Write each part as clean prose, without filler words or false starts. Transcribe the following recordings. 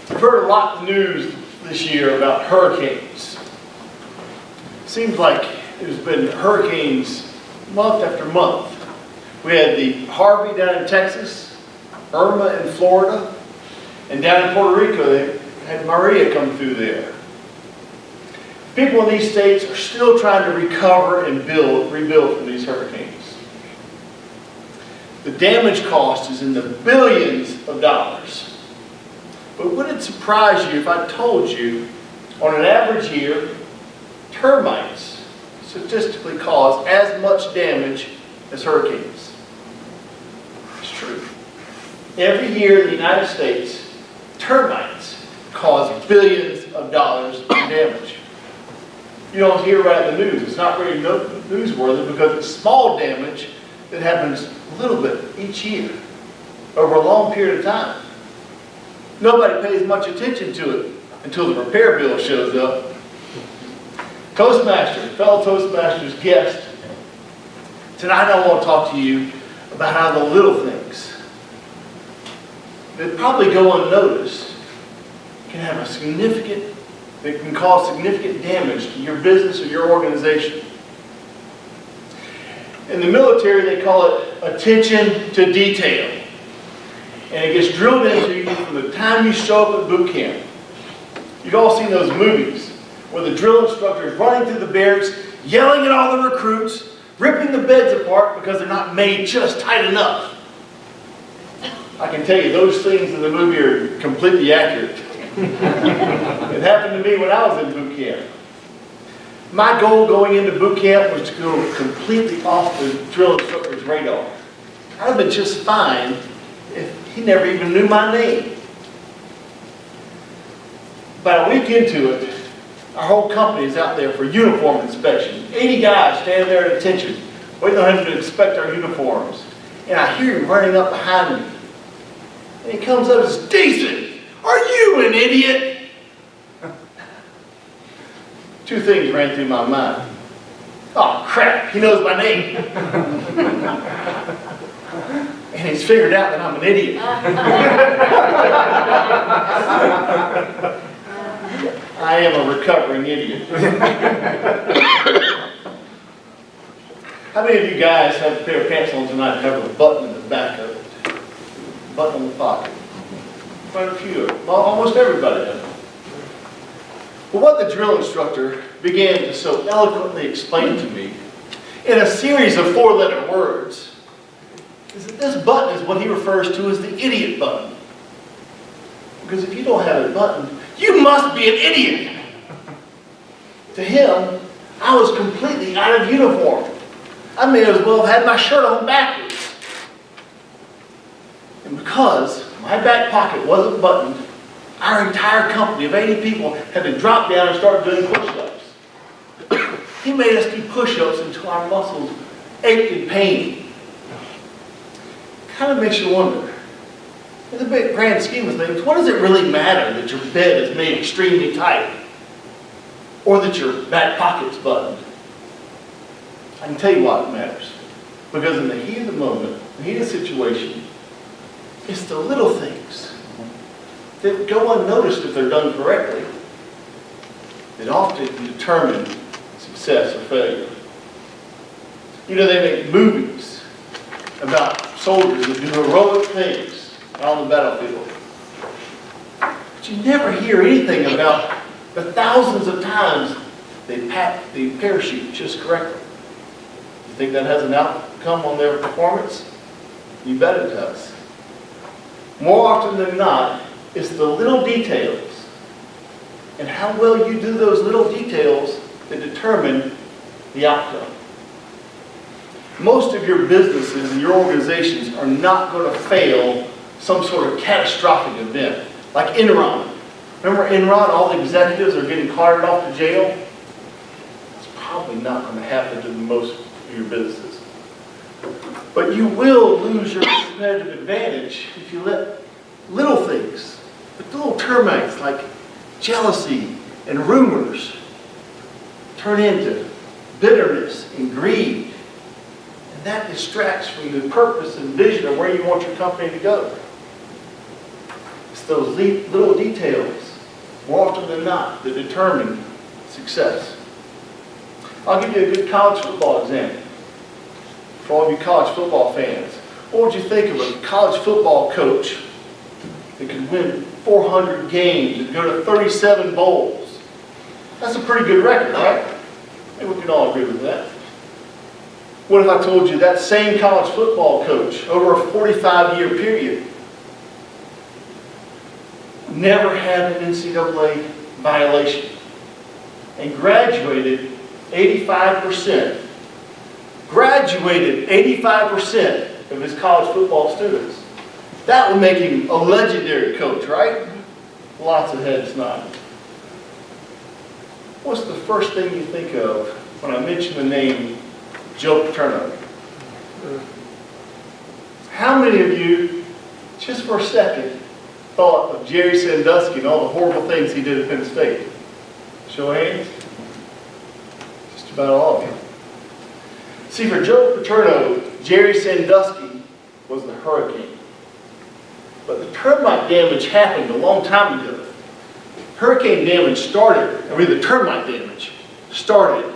I've heard a lot of news this year about hurricanes. Seems like there's been hurricanes month after month. We had the Harvey down in Texas, Irma in Florida, and down in Puerto Rico they had Maria come through there. People in these states are still trying to recover and rebuild from these hurricanes. The damage cost is in the billions of dollars. But would it surprise you if I told you, on an average year, termites statistically cause as much damage as hurricanes? It's true. Every year in the United States, termites cause billions of dollars in damage. You don't hear about it in the news. It's not very newsworthy because it's small damage that happens a little bit each year over a long period of time. Nobody pays much attention to it until the repair bill shows up. Toastmasters, fellow Toastmasters guest, tonight I want to talk to you about how the little things that probably go unnoticed can have that can cause significant damage to your business or your organization. In the military, they call it attention to detail. And it gets drilled into you from the time you show up at boot camp. You've all seen those movies where the drill instructor is running through the barracks, yelling at all the recruits, ripping the beds apart because they're not made just tight enough. I can tell you, those things in the movie are completely accurate. It happened to me when I was in boot camp. My goal going into boot camp was to go completely off the drill instructor's radar. I'd have been just fine if he never even knew my name. About a week into it, our whole company is out there for uniform inspection. 80 guys standing there at attention, waiting on him to inspect our uniforms. And I hear him running up behind me. And he comes up and says, "Decent, are you an idiot?" Two things ran through my mind. Oh crap, he knows my name. And he's figured out that I'm an idiot. I am a recovering idiot. How many of you guys have a pair of pants on tonight that have a button in the back of it? Button in the pocket? Quite a few of them. Well, almost everybody does. But what the drill instructor began to so eloquently explain to me in a series of four-letter words is that this button is what he refers to as the idiot button. Because if you don't have a button, you must be an idiot. To him, I was completely out of uniform. I may as well have had my shirt on backwards. And because my back pocket wasn't buttoned, our entire company of 80 people had to drop down and start doing push-ups. He made us do push-ups until our muscles ached in pain. Kind of makes you wonder, in the big grand scheme of things, what does it really matter that your bed is made extremely tight? Or that your back pocket's buttoned? I can tell you why it matters. Because in the heat of the moment, the heat of the situation, it's the little things that go unnoticed if they're done correctly that often determine success or failure. You know, they make movies about soldiers that do heroic things on the battlefield. But you never hear anything about the thousands of times they pack the parachute just correctly. You think that has an outcome on their performance? You bet it does. More often than not, it's the little details and how well you do those little details that determine the outcome. Most of your businesses and your organizations are not going to fail some sort of catastrophic event, like Enron. Remember Enron, all the executives are getting carted off to jail? It's probably not going to happen to most of your businesses. But you will lose your competitive advantage if you let little things, little termites like jealousy and rumors, turn into bitterness and greed. And that distracts from the purpose and vision of where you want your company to go. It's those little details, more often than not, that determine success. I'll give you a good college football example. For all of you college football fans, what would you think of a college football coach that could win 400 games and go to 37 bowls? That's a pretty good record, right? I think we can all agree with that. What if I told you that same college football coach, over a 45-year period, never had an NCAA violation and graduated 85%? Graduated 85% of his college football students. That would make him a legendary coach, right? Lots of heads nodding. What's the first thing you think of when I mention the name Joe Paterno? How many of you, just for a second, thought of Jerry Sandusky and all the horrible things he did at Penn State? Show of hands. Just about all of you. See, for Joe Paterno, Jerry Sandusky was the hurricane. But the termite damage happened a long time ago. Hurricane damage started, the termite damage started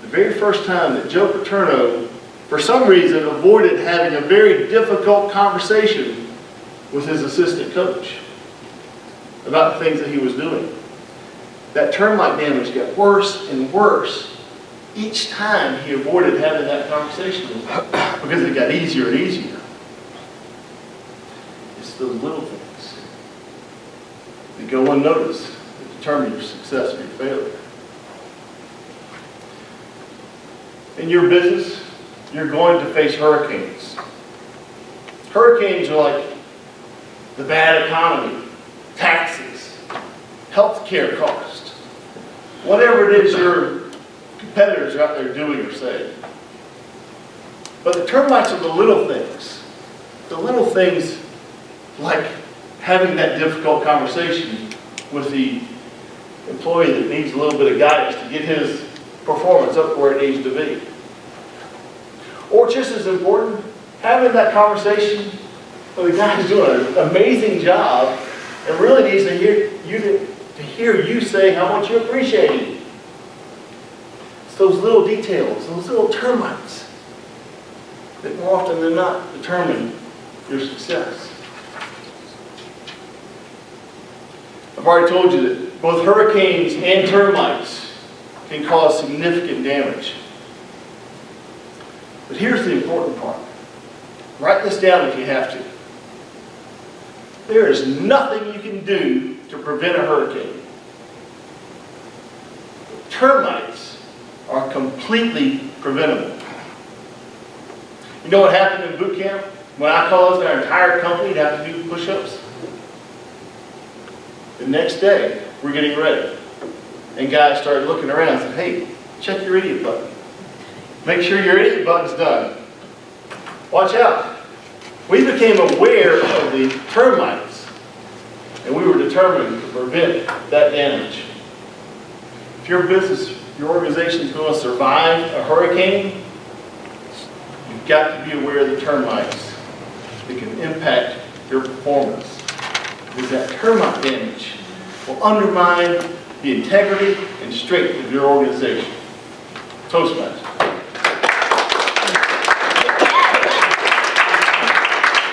the very first time that Joe Paterno, for some reason, avoided having a very difficult conversation with his assistant coach about the things that he was doing. That termite damage got worse and worse each time he avoided having that conversation with him, because it got easier and easier. It's those little things that go unnoticed that determine your success or your failure. In your business, you're going to face hurricanes. Hurricanes are like the bad economy, taxes, health care costs, whatever it is your competitors are out there doing or saying. But the termites are the little things. The little things like having that difficult conversation with the employee that needs a little bit of guidance to get his performance up where it needs to be. Or just as important, having that conversation with the guy who's doing an amazing job and really needs to hear you say how much you appreciate him. It's those little details, those little termites that more often than not determine your success. I've already told you that both hurricanes and termites can cause significant damage. But here's the important part. Write this down if you have to. There is nothing you can do to prevent a hurricane. Termites are completely preventable. You know what happened in boot camp when I caused our entire company to have to do push-ups? The next day, we're getting ready. And guys started looking around and said, hey, check your idiot button. Make sure your idiot button's done. Watch out. We became aware of the termites, and we were determined to prevent that damage. If your business, your organization is going to survive a hurricane, you've got to be aware of the termites that can impact your performance. Because that termite damage will undermine the integrity and strength of your organization. Toastmasters.